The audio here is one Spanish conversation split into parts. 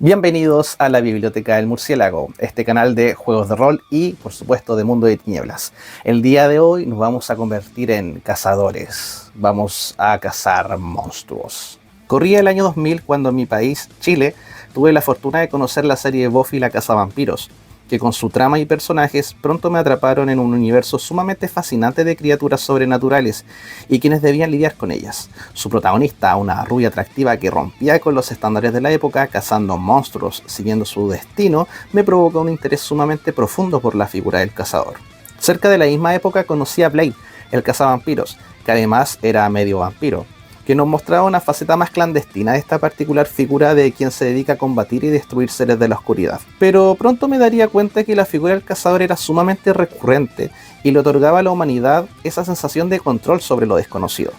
Bienvenidos a la Biblioteca del Murciélago, este canal de juegos de rol y, por supuesto, de Mundo de Tinieblas. El día de hoy nos vamos a convertir en cazadores. Vamos a cazar monstruos. Corría el año 2000 cuando en mi país, Chile, tuve la fortuna de conocer la serie Buffy la Cazavampiros, que con su trama y personajes pronto me atraparon en un universo sumamente fascinante de criaturas sobrenaturales y quienes debían lidiar con ellas. Su protagonista, una rubia atractiva que rompía con los estándares de la época, cazando monstruos, siguiendo su destino, me provocó un interés sumamente profundo por la figura del cazador. Cerca de la misma época conocí a Blade, el cazavampiros, que además era medio vampiro, que nos mostraba una faceta más clandestina de esta particular figura de quien se dedica a combatir y destruir seres de la oscuridad. Pero pronto me daría cuenta que la figura del cazador era sumamente recurrente y le otorgaba a la humanidad esa sensación de control sobre lo desconocido.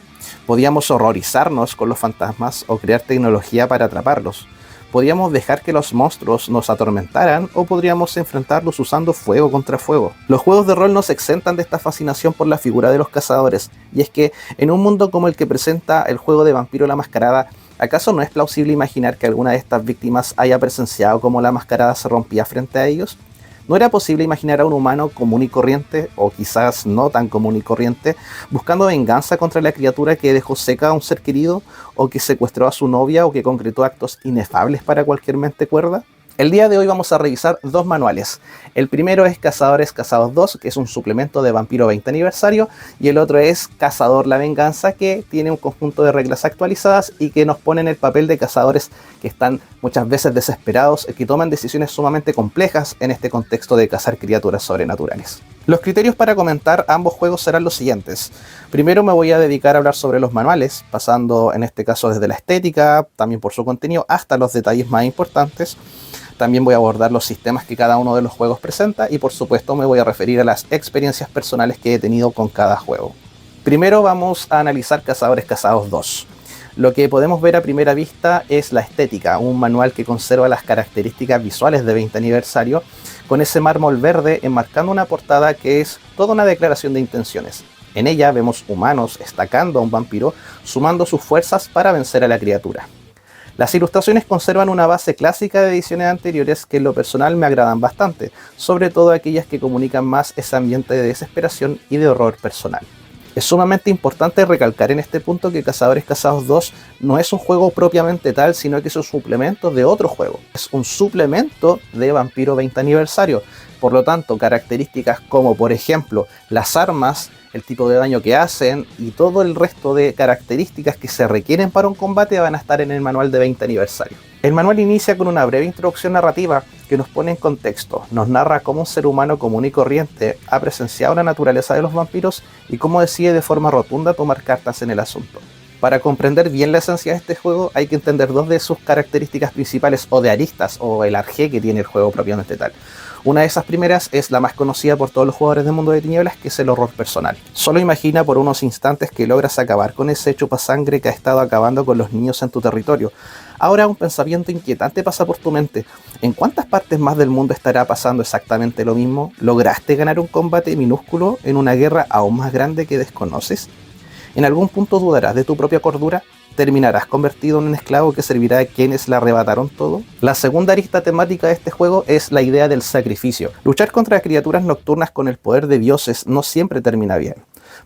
Podíamos horrorizarnos con los fantasmas o crear tecnología para atraparlos. Podríamos dejar que los monstruos nos atormentaran o podríamos enfrentarlos usando fuego contra fuego. Los juegos de rol no se exentan de esta fascinación por la figura de los cazadores, y es que en un mundo como el que presenta el juego de Vampiro la Mascarada, ¿acaso no es plausible imaginar que alguna de estas víctimas haya presenciado cómo la mascarada se rompía frente a ellos? ¿No era posible imaginar a un humano común y corriente, o quizás no tan común y corriente, buscando venganza contra la criatura que dejó seca a un ser querido, o que secuestró a su novia, o que concretó actos inefables para cualquier mente cuerda? El día de hoy vamos a revisar dos manuales. El primero es Cazadores Cazados 2, que es un suplemento de Vampiro 20 aniversario, y el otro es Cazador la Venganza, que tiene un conjunto de reglas actualizadas y que nos pone en el papel de cazadores que están muchas veces desesperados y que toman decisiones sumamente complejas en este contexto de cazar criaturas sobrenaturales. Los criterios para comentar ambos juegos serán los siguientes. Primero me voy a dedicar a hablar sobre los manuales, pasando en este caso desde la estética, también por su contenido, hasta los detalles más importantes. También voy a abordar los sistemas que cada uno de los juegos presenta y por supuesto me voy a referir a las experiencias personales que he tenido con cada juego. Primero vamos a analizar Cazadores Cazados 2. Lo que podemos ver a primera vista es la estética, un manual que conserva las características visuales de 20 aniversario, con ese mármol verde enmarcando una portada que es toda una declaración de intenciones. En ella vemos humanos estacando a un vampiro, sumando sus fuerzas para vencer a la criatura. Las ilustraciones conservan una base clásica de ediciones anteriores que en lo personal me agradan bastante, sobre todo aquellas que comunican más ese ambiente de desesperación y de horror personal. Es sumamente importante recalcar en este punto que Cazadores Cazados 2 no es un juego propiamente tal, sino que es un suplemento de otro juego. Es un suplemento de Vampiro 20 aniversario. Por lo tanto, características como, por ejemplo, las armas, el tipo de daño que hacen y todo el resto de características que se requieren para un combate van a estar en el manual de 20 aniversario. El manual inicia con una breve introducción narrativa que nos pone en contexto, nos narra cómo un ser humano común y corriente ha presenciado la naturaleza de los vampiros y cómo decide de forma rotunda tomar cartas en el asunto. Para comprender bien la esencia de este juego hay que entender dos de sus características principales o de aristas o el arjé que tiene el juego propiamente tal. Una de esas primeras es la más conocida por todos los jugadores de Mundo de Tinieblas, que es el horror personal. Solo imagina por unos instantes que logras acabar con ese chupasangre que ha estado acabando con los niños en tu territorio. Ahora un pensamiento inquietante pasa por tu mente. ¿En cuántas partes más del mundo estará pasando exactamente lo mismo? ¿Lograste ganar un combate minúsculo en una guerra aún más grande que desconoces? ¿En algún punto dudarás de tu propia cordura? ¿Terminarás convertido en un esclavo que servirá a quienes le arrebataron todo? La segunda arista temática de este juego es la idea del sacrificio. Luchar contra criaturas nocturnas con el poder de dioses no siempre termina bien.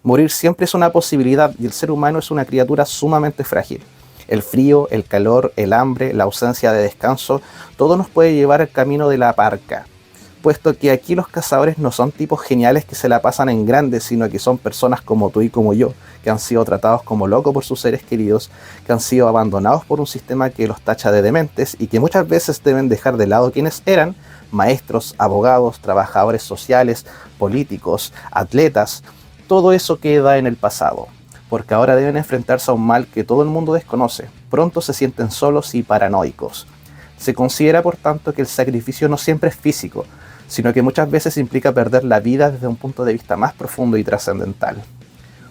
Morir siempre es una posibilidad y el ser humano es una criatura sumamente frágil. El frío, el calor, el hambre, la ausencia de descanso, todo nos puede llevar al camino de la parca. Puesto que aquí los cazadores no son tipos geniales que se la pasan en grande, sino que son personas como tú y como yo, que han sido tratados como locos por sus seres queridos, que han sido abandonados por un sistema que los tacha de dementes y que muchas veces deben dejar de lado quienes eran maestros, abogados, trabajadores sociales, políticos, atletas. Todo eso queda en el pasado, porque ahora deben enfrentarse a un mal que todo el mundo desconoce. Pronto se sienten solos y paranoicos. Se considera, por tanto, que el sacrificio no siempre es físico, sino que muchas veces implica perder la vida desde un punto de vista más profundo y trascendental.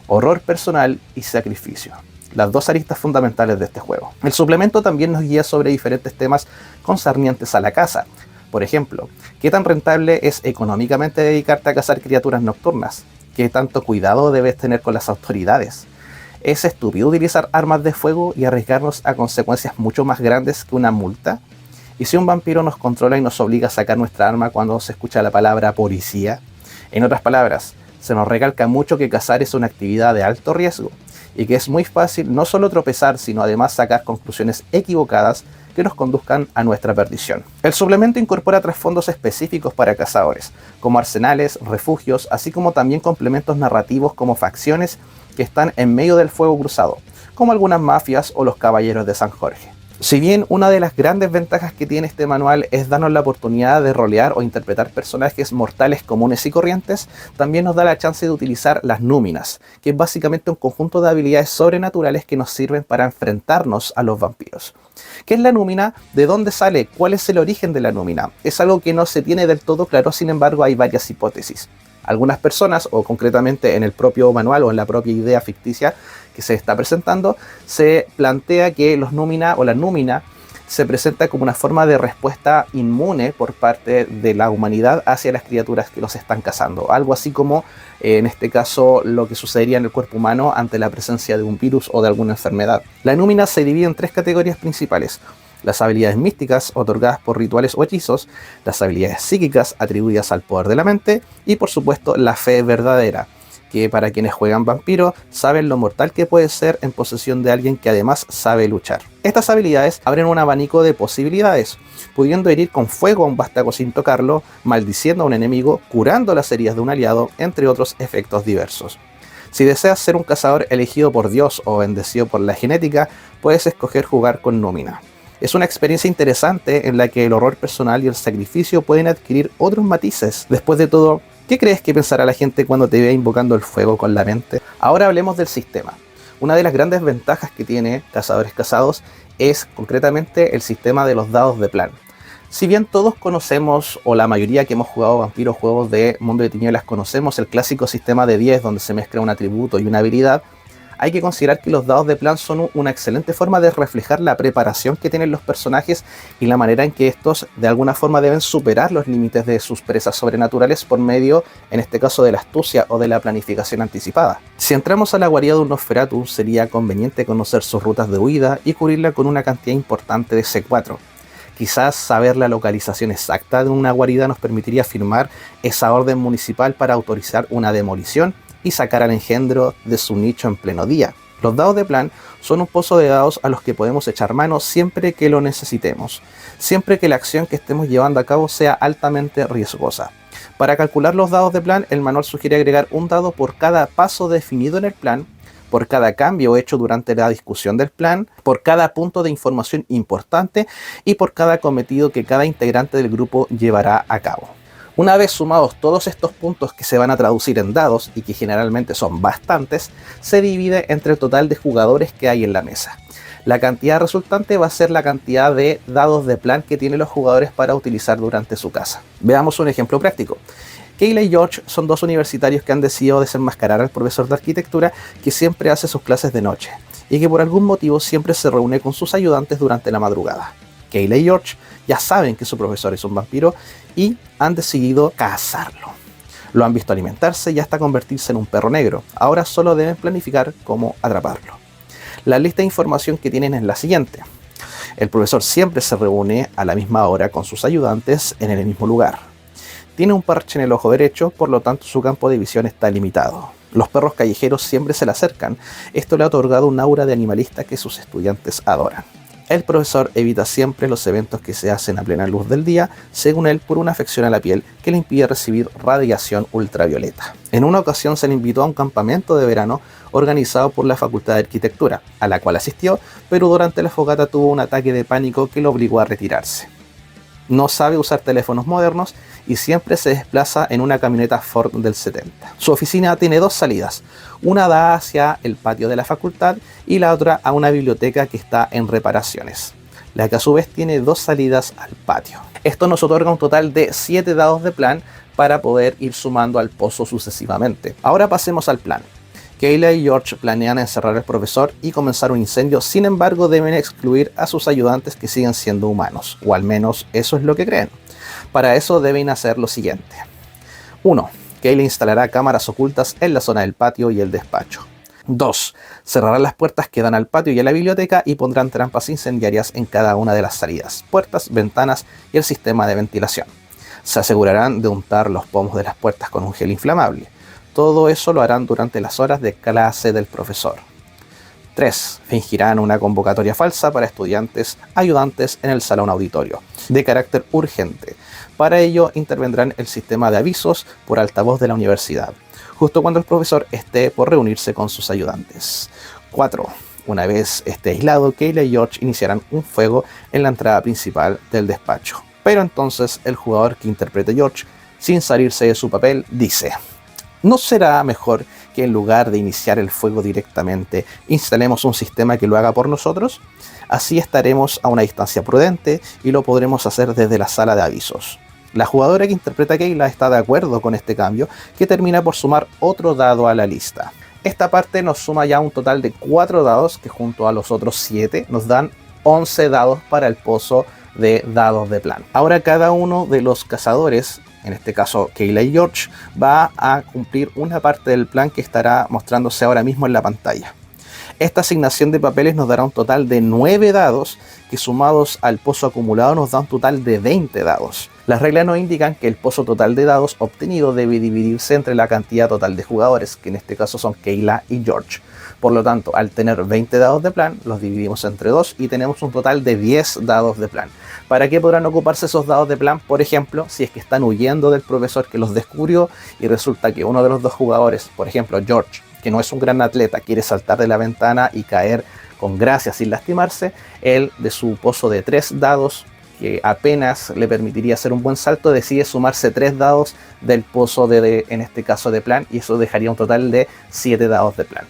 Horror personal y sacrificio, las dos aristas fundamentales de este juego. El suplemento también nos guía sobre diferentes temas concernientes a la caza. Por ejemplo, ¿qué tan rentable es económicamente dedicarte a cazar criaturas nocturnas? ¿Qué tanto cuidado debes tener con las autoridades? ¿Es estúpido utilizar armas de fuego y arriesgarnos a consecuencias mucho más grandes que una multa? ¿Y si un vampiro nos controla y nos obliga a sacar nuestra arma cuando se escucha la palabra policía? En otras palabras, se nos recalca mucho que cazar es una actividad de alto riesgo y que es muy fácil no solo tropezar, sino además sacar conclusiones equivocadas que nos conduzcan a nuestra perdición. El suplemento incorpora trasfondos específicos para cazadores, como arsenales, refugios, así como también complementos narrativos como facciones que están en medio del fuego cruzado, como algunas mafias o los caballeros de San Jorge. Si bien una de las grandes ventajas que tiene este manual es darnos la oportunidad de rolear o interpretar personajes mortales comunes y corrientes, también nos da la chance de utilizar las núminas, que es básicamente un conjunto de habilidades sobrenaturales que nos sirven para enfrentarnos a los vampiros. ¿Qué es la númina? ¿De dónde sale? ¿Cuál es el origen de la númina? Es algo que no se tiene del todo claro, sin embargo hay varias hipótesis. Algunas personas, o concretamente en el propio manual o en la propia idea ficticia que se está presentando, se plantea que los númina o la númina se presenta como una forma de respuesta inmune por parte de la humanidad hacia las criaturas que los están cazando. Algo así como, en este caso, lo que sucedería en el cuerpo humano ante la presencia de un virus o de alguna enfermedad. La númina se divide en tres categorías principales: las habilidades místicas otorgadas por rituales o hechizos, las habilidades psíquicas atribuidas al poder de la mente y por supuesto la fe verdadera, que para quienes juegan vampiro saben lo mortal que puede ser en posesión de alguien que además sabe luchar. Estas habilidades abren un abanico de posibilidades, pudiendo herir con fuego a un vástago sin tocarlo, maldiciendo a un enemigo, curando las heridas de un aliado, entre otros efectos diversos. Si deseas ser un cazador elegido por Dios o bendecido por la genética, puedes escoger jugar con númina. Es una experiencia interesante en la que el horror personal y el sacrificio pueden adquirir otros matices. Después de todo, ¿qué crees que pensará la gente cuando te vea invocando el fuego con la mente? Ahora hablemos del sistema. Una de las grandes ventajas que tiene Cazadores Casados es concretamente el sistema de los dados de plan. Si bien todos conocemos, o la mayoría que hemos jugado vampiros, juegos de Mundo de Tinieblas, conocemos el clásico sistema de 10 donde se mezcla un atributo y una habilidad, hay que considerar que los dados de plan son una excelente forma de reflejar la preparación que tienen los personajes y la manera en que estos de alguna forma deben superar los límites de sus presas sobrenaturales por medio, en este caso, de la astucia o de la planificación anticipada. Si entramos a la guarida de un Nosferatu, sería conveniente conocer sus rutas de huida y cubrirla con una cantidad importante de C4. Quizás saber la localización exacta de una guarida nos permitiría firmar esa orden municipal para autorizar una demolición y sacar al engendro de su nicho en pleno día. Los dados de plan son un pozo de dados a los que podemos echar mano siempre que lo necesitemos, siempre que la acción que estemos llevando a cabo sea altamente riesgosa. Para calcular los dados de plan, el manual sugiere agregar un dado por cada paso definido en el plan, por cada cambio hecho durante la discusión del plan, por cada punto de información importante y por cada cometido que cada integrante del grupo llevará a cabo. Una vez sumados todos estos puntos que se van a traducir en dados, y que generalmente son bastantes, se divide entre el total de jugadores que hay en la mesa. La cantidad resultante va a ser la cantidad de dados de plan que tienen los jugadores para utilizar durante su caza. Veamos un ejemplo práctico. Kayla y George son dos universitarios que han decidido desenmascarar al profesor de arquitectura que siempre hace sus clases de noche y que por algún motivo siempre se reúne con sus ayudantes durante la madrugada. Kayla y George ya saben que su profesor es un vampiro y han decidido cazarlo. Lo han visto alimentarse y hasta convertirse en un perro negro. Ahora solo deben planificar cómo atraparlo. La lista de información que tienen es la siguiente. El profesor siempre se reúne a la misma hora con sus ayudantes en el mismo lugar. Tiene un parche en el ojo derecho, por lo tanto su campo de visión está limitado. Los perros callejeros siempre se le acercan. Esto le ha otorgado un aura de animalista que sus estudiantes adoran. El profesor evita siempre los eventos que se hacen a plena luz del día, según él, por una afección a la piel que le impide recibir radiación ultravioleta. En una ocasión se le invitó a un campamento de verano organizado por la Facultad de Arquitectura, a la cual asistió, pero durante la fogata tuvo un ataque de pánico que lo obligó a retirarse. No sabe usar teléfonos modernos y siempre se desplaza en una camioneta Ford del 70. Su oficina tiene dos salidas, una da hacia el patio de la facultad y la otra a una biblioteca que está en reparaciones, la que a su vez tiene dos salidas al patio. Esto nos otorga un total de 7 dados de plan para poder ir sumando al pozo sucesivamente. Ahora pasemos al plan. Kayla y George planean encerrar al profesor y comenzar un incendio, sin embargo deben excluir a sus ayudantes que siguen siendo humanos, o al menos eso es lo que creen. Para eso deben hacer lo siguiente. 1. Kayla instalará cámaras ocultas en la zona del patio y el despacho. 2. Cerrarán las puertas que dan al patio y a la biblioteca y pondrán trampas incendiarias en cada una de las salidas, puertas, ventanas y el sistema de ventilación. Se asegurarán de untar los pomos de las puertas con un gel inflamable. Todo eso lo harán durante las horas de clase del profesor. 3. Fingirán una convocatoria falsa para estudiantes ayudantes en el salón auditorio, de carácter urgente. Para ello intervendrán el sistema de avisos por altavoz de la universidad, justo cuando el profesor esté por reunirse con sus ayudantes. 4. Una vez esté aislado, Kayla y George iniciarán un fuego en la entrada principal del despacho. Pero entonces el jugador que interprete a George, sin salirse de su papel, dice: ¿no será mejor que en lugar de iniciar el fuego directamente, instalemos un sistema que lo haga por nosotros? Así estaremos a una distancia prudente y lo podremos hacer desde la sala de avisos. La jugadora que interpreta a Kayla está de acuerdo con este cambio, que termina por sumar otro dado a la lista. Esta parte nos suma ya un total de 4 dados, que junto a los otros 7 nos dan 11 dados para el pozo de dados de plan. Ahora cada uno de los cazadores, en este caso Kayla y George, va a cumplir una parte del plan que estará mostrándose ahora mismo en la pantalla. Esta asignación de papeles nos dará un total de 9 dados, que sumados al pozo acumulado nos da un total de 20 dados. Las reglas nos indican que el pozo total de dados obtenido debe dividirse entre la cantidad total de jugadores, que en este caso son Kayla y George. Por lo tanto, al tener 20 dados de plan, los dividimos entre 2 y tenemos un total de 10 dados de plan. ¿Para qué podrán ocuparse esos dados de plan? Por ejemplo, si es que están huyendo del profesor que los descubrió y resulta que uno de los dos jugadores, por ejemplo George, que no es un gran atleta, quiere saltar de la ventana y caer con gracia sin lastimarse, él de su pozo de 3 dados, que apenas le permitiría hacer un buen salto, decide sumarse 3 dados del pozo en este caso de plan, y eso dejaría un total de 7 dados de plan.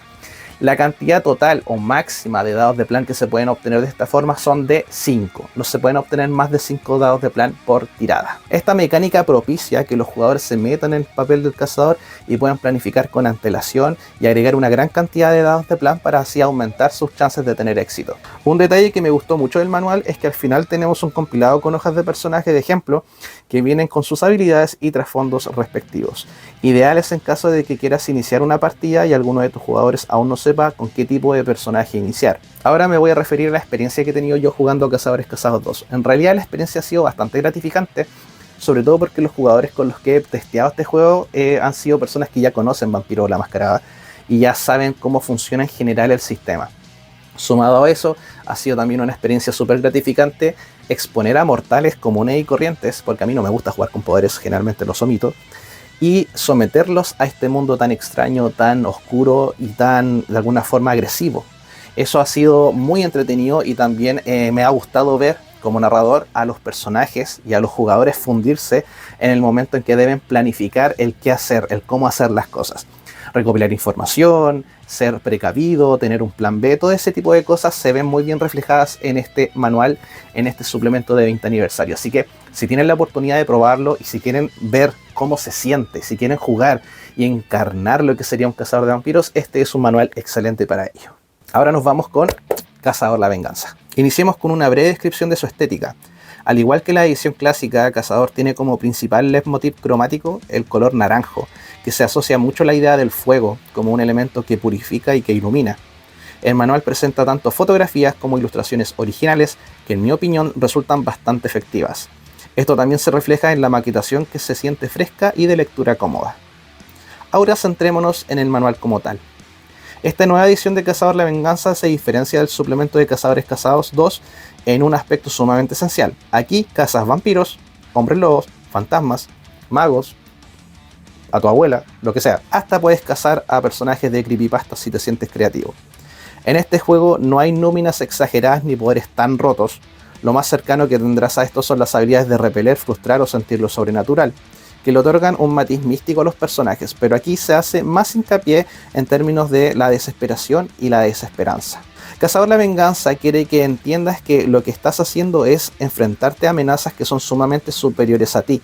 La cantidad total o máxima de dados de plan que se pueden obtener de esta forma son de 5. No se pueden obtener más de 5 dados de plan por tirada. Esta mecánica propicia que los jugadores se metan en el papel del cazador y puedan planificar con antelación y agregar una gran cantidad de dados de plan para así aumentar sus chances de tener éxito. Un detalle que me gustó mucho del manual es que al final tenemos un compilado con hojas de personaje de ejemplo que vienen con sus habilidades y trasfondos respectivos. Ideales en caso de que quieras iniciar una partida y alguno de tus jugadores aún no sepa con qué tipo de personaje iniciar. Ahora me voy a referir a la experiencia que he tenido yo jugando Cazadores Casados 2. En realidad la experiencia ha sido bastante gratificante, sobre todo porque los jugadores con los que he testeado este juego han sido personas que ya conocen Vampiro la Mascarada y ya saben cómo funciona en general el sistema. Sumado a eso, ha sido también una experiencia súper gratificante exponer a mortales comunes y corrientes, porque a mí no me gusta jugar con poderes, generalmente los omito, y someterlos a este mundo tan extraño, tan oscuro y tan, de alguna forma, agresivo. Eso ha sido muy entretenido y también me ha gustado ver como narrador a los personajes y a los jugadores fundirse en el momento en que deben planificar el qué hacer, el cómo hacer las cosas. Recopilar información, ser precavido, tener un plan B, todo ese tipo de cosas se ven muy bien reflejadas en este manual, en este suplemento de 20 aniversario. Así que si tienen la oportunidad de probarlo y si quieren ver cómo se siente, si quieren jugar y encarnar lo que sería un cazador de vampiros, este es un manual excelente para ello. Ahora nos vamos con Cazador la Venganza. Iniciemos con una breve descripción de su estética. Al igual que la edición clásica, Cazador tiene como principal leitmotiv cromático el color naranjo, que se asocia mucho a la idea del fuego como un elemento que purifica y que ilumina. El manual presenta tanto fotografías como ilustraciones originales que en mi opinión resultan bastante efectivas. Esto también se refleja en la maquetación, que se siente fresca y de lectura cómoda. Ahora centrémonos en el manual como tal. Esta nueva edición de Cazador la Venganza se diferencia del suplemento de Cazadores Casados 2 en un aspecto sumamente esencial. Aquí cazas vampiros, hombres lobos, fantasmas, magos, a tu abuela, lo que sea. Hasta puedes cazar a personajes de creepypasta si te sientes creativo. En este juego no hay nóminas exageradas ni poderes tan rotos. Lo más cercano que tendrás a esto son las habilidades de repeler, frustrar o sentir lo sobrenatural, que le otorgan un matiz místico a los personajes, pero aquí se hace más hincapié en términos de la desesperación y la desesperanza. Cazador la Venganza quiere que entiendas que lo que estás haciendo es enfrentarte a amenazas que son sumamente superiores a ti,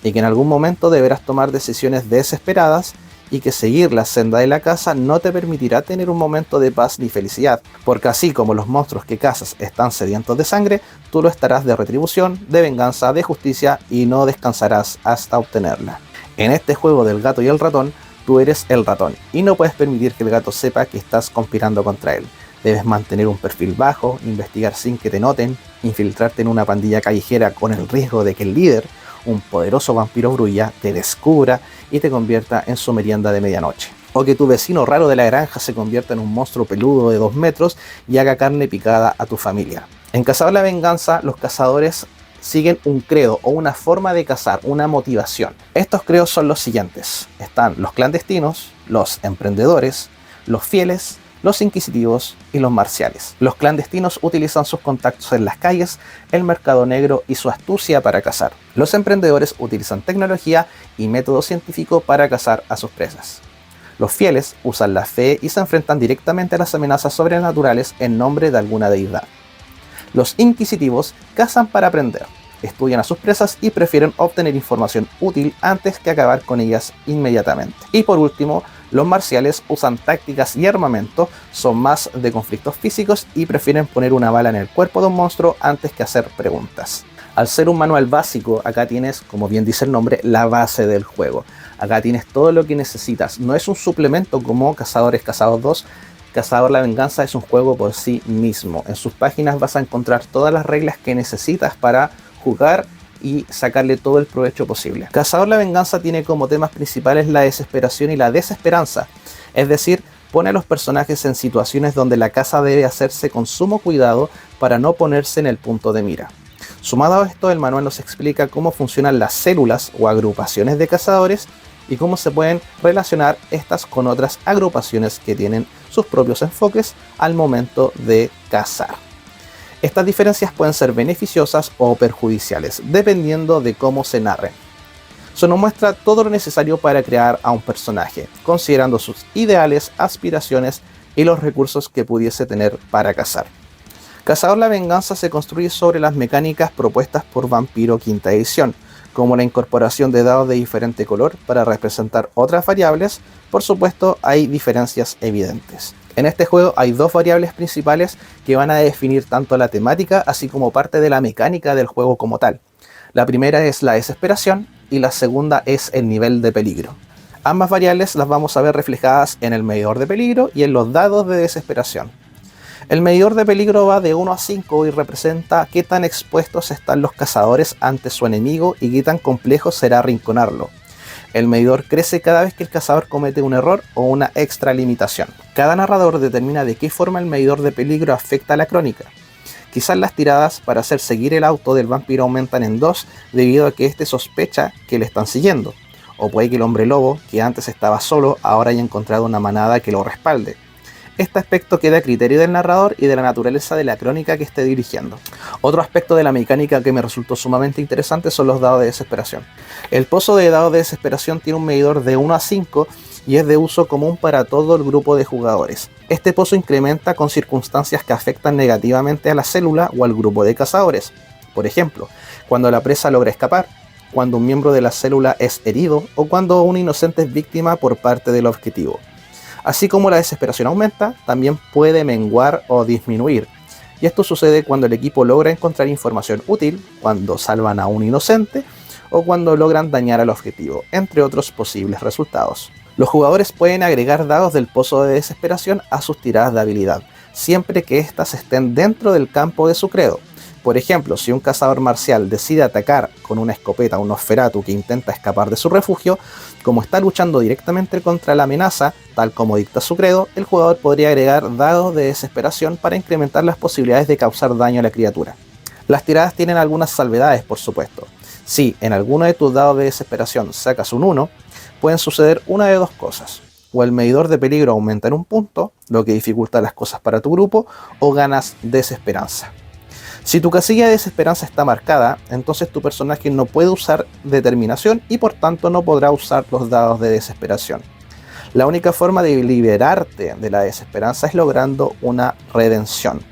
y que en algún momento deberás tomar decisiones desesperadas, y que seguir la senda de la caza no te permitirá tener un momento de paz ni felicidad, porque así como los monstruos que cazas están sedientos de sangre, tú lo estarás de retribución, de venganza, de justicia y no descansarás hasta obtenerla. En este juego del gato y el ratón, Tú eres el ratón y no puedes permitir que el gato sepa que estás conspirando contra él. Debes mantener un perfil bajo, investigar sin que te noten, infiltrarte en una pandilla callejera con el riesgo de que el líder, un poderoso vampiro brulla, te descubra y te convierta en su merienda de medianoche. O que tu vecino raro de la granja se convierta en un monstruo peludo de 2 metros y haga carne picada a tu familia. En Cazador la Venganza, los cazadores siguen un credo o una forma de cazar, una motivación. Estos credos son los siguientes. Están los clandestinos, los emprendedores, los fieles, los inquisitivos y los marciales. Los clandestinos utilizan sus contactos en las calles, el mercado negro y su astucia para cazar. Los emprendedores utilizan tecnología y método científico para cazar a sus presas. Los fieles usan la fe y se enfrentan directamente a las amenazas sobrenaturales en nombre de alguna deidad. Los inquisitivos cazan para aprender, estudian a sus presas y prefieren obtener información útil antes que acabar con ellas inmediatamente. Y por último, los marciales usan tácticas y armamento, son más de conflictos físicos y prefieren poner una bala en el cuerpo de un monstruo antes que hacer preguntas. Al ser un manual básico, acá tienes, como bien dice el nombre, la base del juego. Acá tienes todo lo que necesitas. No es un suplemento como Cazadores Casados 2. Cazador la Venganza es un juego por sí mismo. En sus páginas vas a encontrar todas las reglas que necesitas para jugar y sacarle todo el provecho posible. Cazador la Venganza tiene como temas principales la desesperación y la desesperanza. Es decir, pone a los personajes en situaciones donde la caza debe hacerse con sumo cuidado para no ponerse en el punto de mira. Sumado a esto, el manual nos explica cómo funcionan las células o agrupaciones de cazadores y cómo se pueden relacionar estas con otras agrupaciones que tienen sus propios enfoques al momento de cazar. Estas diferencias pueden ser beneficiosas o perjudiciales, dependiendo de cómo se narren. Se nos muestra todo lo necesario para crear a un personaje, considerando sus ideales, aspiraciones y los recursos que pudiese tener para cazar. Cazador la Venganza se construye sobre las mecánicas propuestas por Vampiro Quinta Edición, como la incorporación de dados de diferente color para representar otras variables. Por supuesto, hay diferencias evidentes. En este juego hay 2 variables principales que van a definir tanto la temática así como parte de la mecánica del juego como tal. La primera es la desesperación y la segunda es el nivel de peligro. Ambas variables las vamos a ver reflejadas en el medidor de peligro y en los dados de desesperación. El medidor de peligro va de 1 a 5 y representa qué tan expuestos están los cazadores ante su enemigo y qué tan complejo será arrinconarlo. El medidor crece cada vez que el cazador comete un error o una extralimitación. Cada narrador determina de qué forma el medidor de peligro afecta a la crónica. Quizás las tiradas para hacer seguir el auto del vampiro aumentan en 2 debido a que éste sospecha que le están siguiendo. O puede que el hombre lobo, que antes estaba solo, ahora haya encontrado una manada que lo respalde. Este aspecto queda a criterio del narrador y de la naturaleza de la crónica que esté dirigiendo. Otro aspecto de la mecánica que me resultó sumamente interesante son los dados de desesperación. El pozo de dados de desesperación tiene un medidor de 1 a 5 y es de uso común para todo el grupo de jugadores. Este pozo incrementa con circunstancias que afectan negativamente a la célula o al grupo de cazadores. Por ejemplo, cuando la presa logra escapar, cuando un miembro de la célula es herido o cuando un inocente es víctima por parte del objetivo. Así como la desesperación aumenta, también puede menguar o disminuir. Y esto sucede cuando el equipo logra encontrar información útil, cuando salvan a un inocente o cuando logran dañar al objetivo, entre otros posibles resultados. Los jugadores pueden agregar dados del pozo de desesperación a sus tiradas de habilidad, siempre que éstas estén dentro del campo de su credo. Por ejemplo, si un cazador marcial decide atacar con una escopeta a un Nosferatu que intenta escapar de su refugio, como está luchando directamente contra la amenaza, tal como dicta su credo, el jugador podría agregar dados de desesperación para incrementar las posibilidades de causar daño a la criatura. Las tiradas tienen algunas salvedades, por supuesto. Si en alguno de tus dados de desesperación sacas un 1, pueden suceder una de 2 cosas. O el medidor de peligro aumenta en un punto, lo que dificulta las cosas para tu grupo, o ganas desesperanza. Si tu casilla de desesperanza está marcada, entonces tu personaje no puede usar determinación y por tanto no podrá usar los dados de desesperación. La única forma de liberarte de la desesperanza es logrando una redención.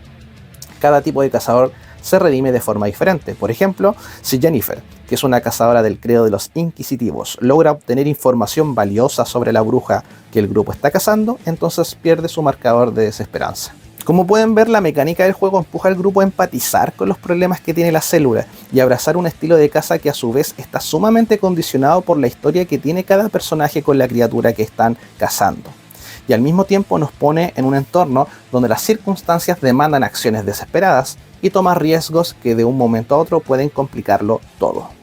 Cada tipo de cazador se redime de forma diferente. Por ejemplo, si Jennifer, que es una cazadora del credo de los inquisitivos, logra obtener información valiosa sobre la bruja que el grupo está cazando, entonces pierde su marcador de desesperanza. Como pueden ver, la mecánica del juego empuja al grupo a empatizar con los problemas que tiene la célula y abrazar un estilo de caza que a su vez está sumamente condicionado por la historia que tiene cada personaje con la criatura que están cazando. Y al mismo tiempo nos pone en un entorno donde las circunstancias demandan acciones desesperadas y tomar riesgos que de un momento a otro pueden complicarlo todo.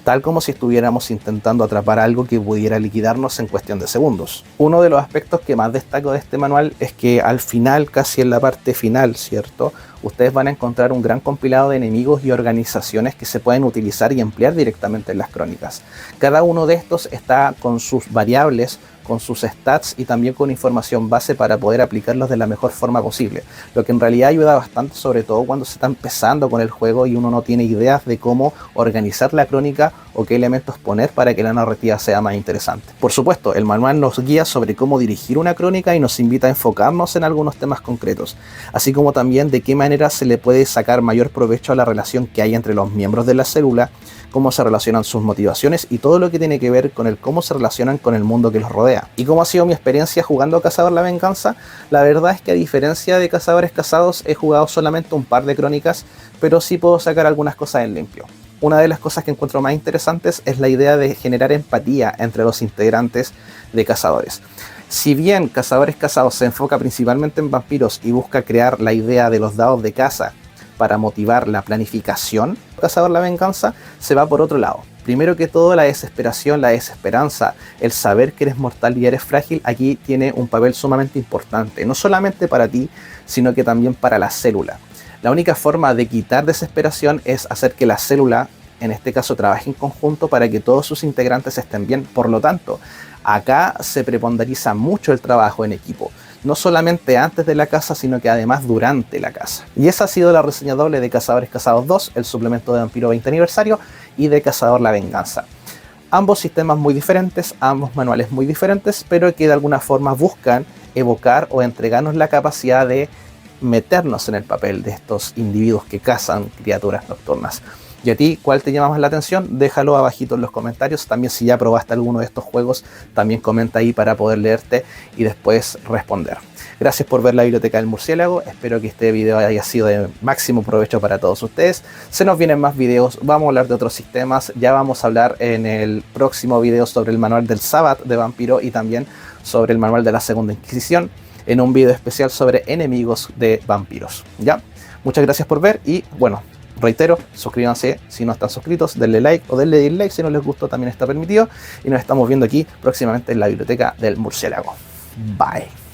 Tal como si estuviéramos intentando atrapar algo que pudiera liquidarnos en cuestión de segundos. Uno de los aspectos que más destaco de este manual es que al final, casi en la parte final, ¿cierto?, ustedes van a encontrar un gran compilado de enemigos y organizaciones que se pueden utilizar y emplear directamente en las crónicas. Cada uno de estos está con sus variables, con sus stats y también con información base para poder aplicarlos de la mejor forma posible, lo que en realidad ayuda bastante, sobre todo cuando se está empezando con el juego y uno no tiene ideas de cómo organizar la crónica o qué elementos poner para que la narrativa sea más interesante. Por supuesto, el manual nos guía sobre cómo dirigir una crónica y nos invita a enfocarnos en algunos temas concretos, así como también de qué manera se le puede sacar mayor provecho a la relación que hay entre los miembros de la célula, cómo se relacionan sus motivaciones y todo lo que tiene que ver con el cómo se relacionan con el mundo que los rodea. ¿Y cómo ha sido mi experiencia jugando Cazador la Venganza? La verdad es que a diferencia de Cazadores Casados he jugado solamente un par de crónicas, pero sí puedo sacar algunas cosas en limpio. Una de las cosas que encuentro más interesantes es la idea de generar empatía entre los integrantes de Cazadores. Si bien Cazadores Casados se enfoca principalmente en vampiros y busca crear la idea de los dados de caza para motivar la planificación, Cazador la Venganza se va por otro lado. Primero que todo, la desesperación, la desesperanza, el saber que eres mortal y eres frágil, aquí tiene un papel sumamente importante, no solamente para ti, sino que también para la célula. La única forma de quitar desesperación es hacer que la célula, en este caso, trabaje en conjunto para que todos sus integrantes estén bien. Por lo tanto, acá se preponderiza mucho el trabajo en equipo. No solamente antes de la caza, sino que además durante la caza. Y esa ha sido la reseña doble de Cazadores Casados 2, el suplemento de Vampiro 20 aniversario, y de Cazador la Venganza. Ambos sistemas muy diferentes, ambos manuales muy diferentes, pero que de alguna forma buscan evocar o entregarnos la capacidad de meternos en el papel de estos individuos que cazan criaturas nocturnas. ¿Y a ti cuál te llama más la atención? Déjalo abajito en los comentarios. También si ya probaste alguno de estos juegos, también comenta ahí para poder leerte y después responder. Gracias por ver la biblioteca del murciélago. Espero que este video haya sido de máximo provecho para todos ustedes. Se nos vienen más videos, vamos a hablar de otros sistemas. Ya vamos a hablar en el próximo video sobre el manual del Sabbath de Vampiro y también sobre el manual de la Segunda Inquisición, en un video especial sobre enemigos de vampiros. ¿Ya? Muchas gracias por ver y bueno, reitero, suscríbanse si no están suscritos, denle like o denle dislike si no les gustó, también está permitido. Y nos estamos viendo aquí próximamente en la biblioteca del murciélago. Bye.